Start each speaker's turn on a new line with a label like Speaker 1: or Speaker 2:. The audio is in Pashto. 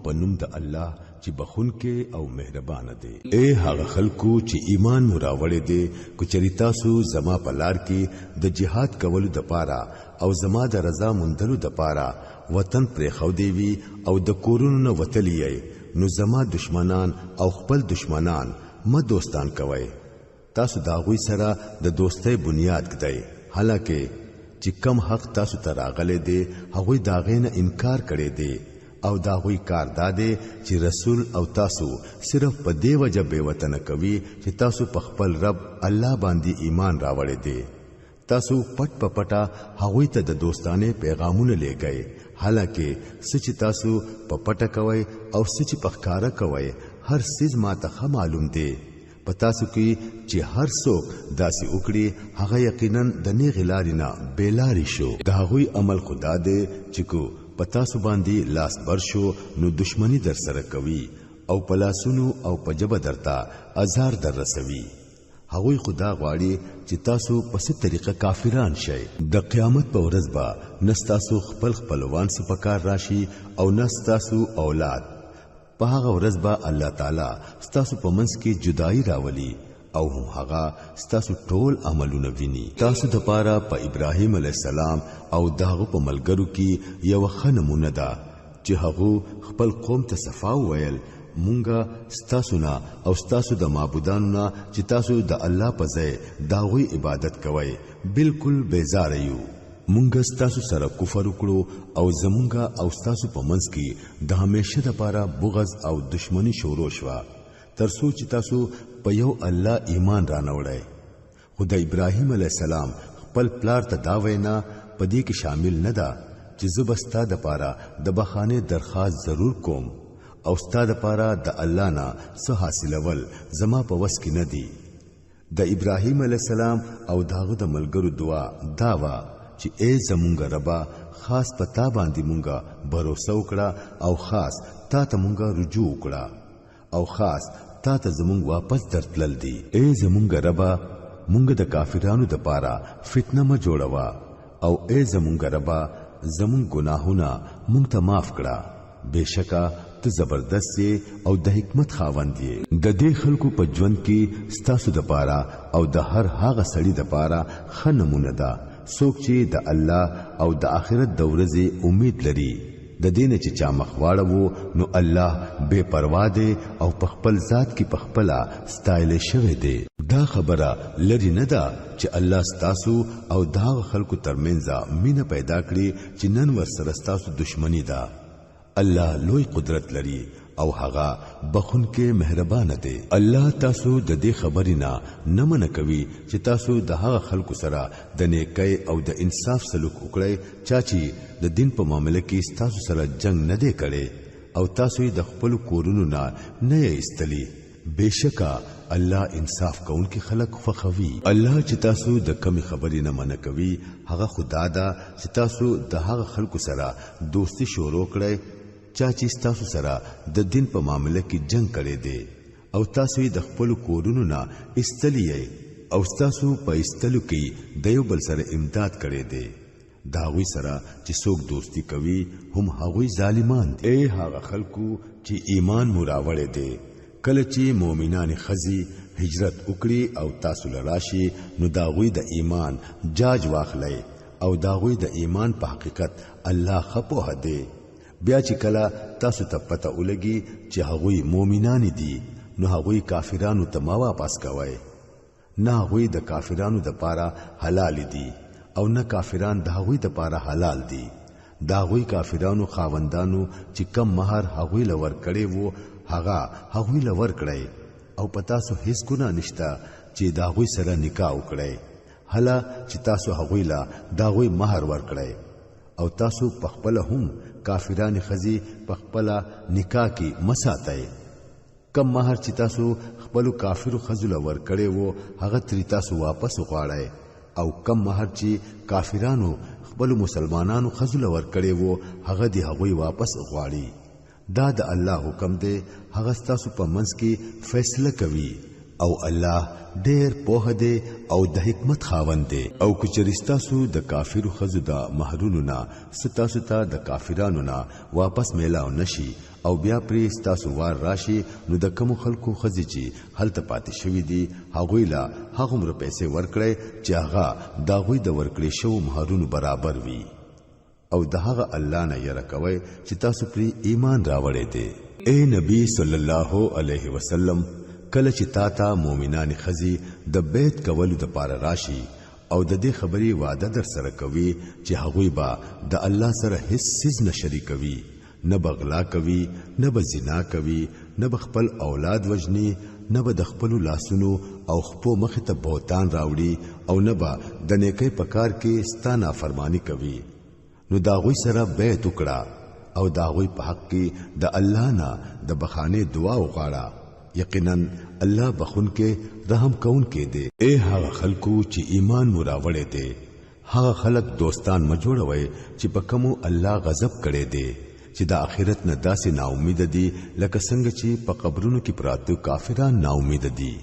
Speaker 1: پنوم د الله چې بخون کې او مهربان دی. اے هغه خلکو چې ایمان مراوړې دي کو چریتا سو زما پلار کې د جهاد کولو د پاره او زما د رضا مندلو د پاره وطن پر خو دی وی او د کورونو وتلی نو زما دشمنان او خپل دشمنان ما دوستان کوي. تاسو داغوی سره د دوستۍ بنیاد کړئ. حالکه چې کم حق تاسو ته راغلي دي هغه داغې نه انکار کړي دي او داغوی کار داده چې رسول او تاسو صرف په دی وجه به وطن کوي چې تاسو په خپل رب الله باندې ایمان راوړی دي. تاسو پټ پټا هغه ته د دوستانه پیغامونه لګای. حالکه سچ تاسو په پټه کوي او سچ په ښکارا کوي هر سیز ماته معلوم دي. پتا سو کی چې هر څوک داسې وکړي هغه یقینا د نه غلارینا بیلاری شو. دا غوي عمل خدا دې چې کو پتا سو باندې لاس برشو نو دشمنی در سره کوي او پلاسونو او پجب درتا ازار در رسوي. هغوی خدا غواړي چې تاسو په څه طریقه کافران شئ. د قیامت په ورځ به نستاسو خپل خپلوان سپکار راشي او نستاسو اولاد. په هغه ورځ به الله تعالی ستاسو په منځ کې جدائی راولي او هم هغه ستاسو ټول عملونه ویني. تاسو د پاره په ابراهیم علی السلام او داغه په ملګرو کې یو خنمونه ده چې هغه خپل قوم ته صفا ویل مونږه ستاسو نه او ستاسو د معبودانو نه چې تاسو د الله په ځای داغوی عبادت کوئ بالکل بیزار یو. مونږه ستاسو سره کفر وکړو او زمونږه او ستاسو په منځ کې د همیشه د پاره بغض او دشمنی شروع شوه تر څو چې تاسو په یو الله ایمان رانوړئ. خدای ابراهیم علی السلام خپل پلار ته دا وینا پدې کې شامل نه ده چې زبستا د پاره د بخانه درخواست ضرور کوم او ستا د پاره د الله نه څه حاصلول زما په وس کې نه دی. د ابراهیم علی السلام او داغه د ملګرو دعا داوا چې ای زمونږ ربا خاص پتا باندې مونږه باور وکړه او خاص تا ته مونږه رجوع وکړه او خاص تا ته زمونږ واپس درتلل دي. ای زمونږ ربا مونږ د کافرانو د پاره فتنه ما جوړوا او ای زمونږ ربا زمونږ ګناهونه مونږ ته معاف کړه. بشکا ته زبردست او د حکمت خاوند یې. د دې خلکو په ژوند کې ستاسو د پاره او د هر هغه سړي د پاره خنمونه ده څوک چې د الله او د آخرت د ورځې امید لري. د دین چې چا مخواړو نو الله بے پروا دی او په خپل ذات کې په خپل ستایل شوی دی. دا خبره لري نه ده چې الله ستاسو او دا خلکو ترمنځ مینه پیدا کړي چې نن ورسره ستاسو دشمنی ده. الله لوی قدرت لري او هغه بخون کې مهربان دی. الله تاسو د دې خبرې نه منع کوي چې تاسو د هغه خلکو سره د نیکۍ او د انصاف سلوک وکړئ چې د دین په معاملې کې تاسو سره جنگ نه دی کړي او تاسو د خپل کورونو نه ایستلی. بشکا الله انصاف کوونکی خلق فخوي. الله چې تاسو د کمی خبرې نه منع کوي هغه خدا دا چې تاسو د هغه خلکو سره دوستی شروع کړئ چې تاسو سره د دین په معاملې کې جنگ کړي دي او تاسو د خپل کورونو نه استلی او تاسو په استلو کې د یو بل سره امداد کړي دي. داوی سره چې څوک دوستی کوي هم هغه ظالمان دي. اے هغه خلکو چې ایمان مراوړې دي کله چې مؤمنان خزي هجرت وکړي او تاسو لراشي نو داوی د ایمان جاج واخلئ او داوی د ایمان په حقیقت الله خپوه دی. بیا چې کله تاسو ته پته ولګي چې هغوی مؤمنان دي نو هغوی کافرانو ته ما واپس کوي. نه هغوی د کافرانو د پاره حلال دي او نه کافران د هغوی د پاره حلال دي. دا هغوی کافرانو خاوندانو چې کم مہر هغوی لور کړي وو هغه هغوی لور کړي او پتا سو هیڅ ګناه نشتا چې دا هغوی سره نکاح وکړي. هله چې تاسو هغوی لا دا هغوی مہر ور کړي او تاسو پخپل هم کافران خزي پخپل نکاح کې مساتای. کم مہر چې تاسو خپل کافر خزل ور کړي وو هغه تری تاسو واپس غواړئ او کم مہر چې کافرانو خپل مسلمانانو خزل ور کړي وو هغه دی هغوی واپس غواړي. دا د الله حکم دی. هغه تاسو په منځ کې فیصله کوي او الله ډېر په دې او د حکمت خاوند دی او کچریستا سو د کافر خزو د مہرونو نا ستاسو ته د کافرانو نا واپس میلاو نشي او بیا پرې ستاسو وار راشي نو د کوم خلکو خزي چې هلته پاتې شوی دي هغه لا هغه مر پیسې ورکړي چې هغه دا غوي د ورکړې شو مہرونو برابر وي او دهغه الله نه یره کوي چې تاسو پرې ایمان راوړې دي اے نبی صلی الله علیه وسلم کله چې تا ته مؤمنان خزي د بیت کولو د پاره راشي او د دې خبري وعده در سره کوي چې هغوی با د الله سره هیڅ سیز نه شریکوي نه بغلا کوي نه بزنا کوي نه خپل اولاد وجني نه به د خپل لاسونو او خپو مخ ته بهتان راوړي او نه به د نیکي پکار کې ستانه فرمانی کوي نو دا غوي سره بیت وکړه او دا غوي په حق کې د الله نه د بخانه دعا وغواړه یقینا الله بخون کې رحم کون کې دے اے هغه خلکو چې ایمان مراوړې دي هغه خلک دوستان مجوړوي چې په کومو الله غضب کړي دي چې د آخرت نه داسې نا امید دي لکه څنګه چې په قبرونو کې پراته کافران نا امید دي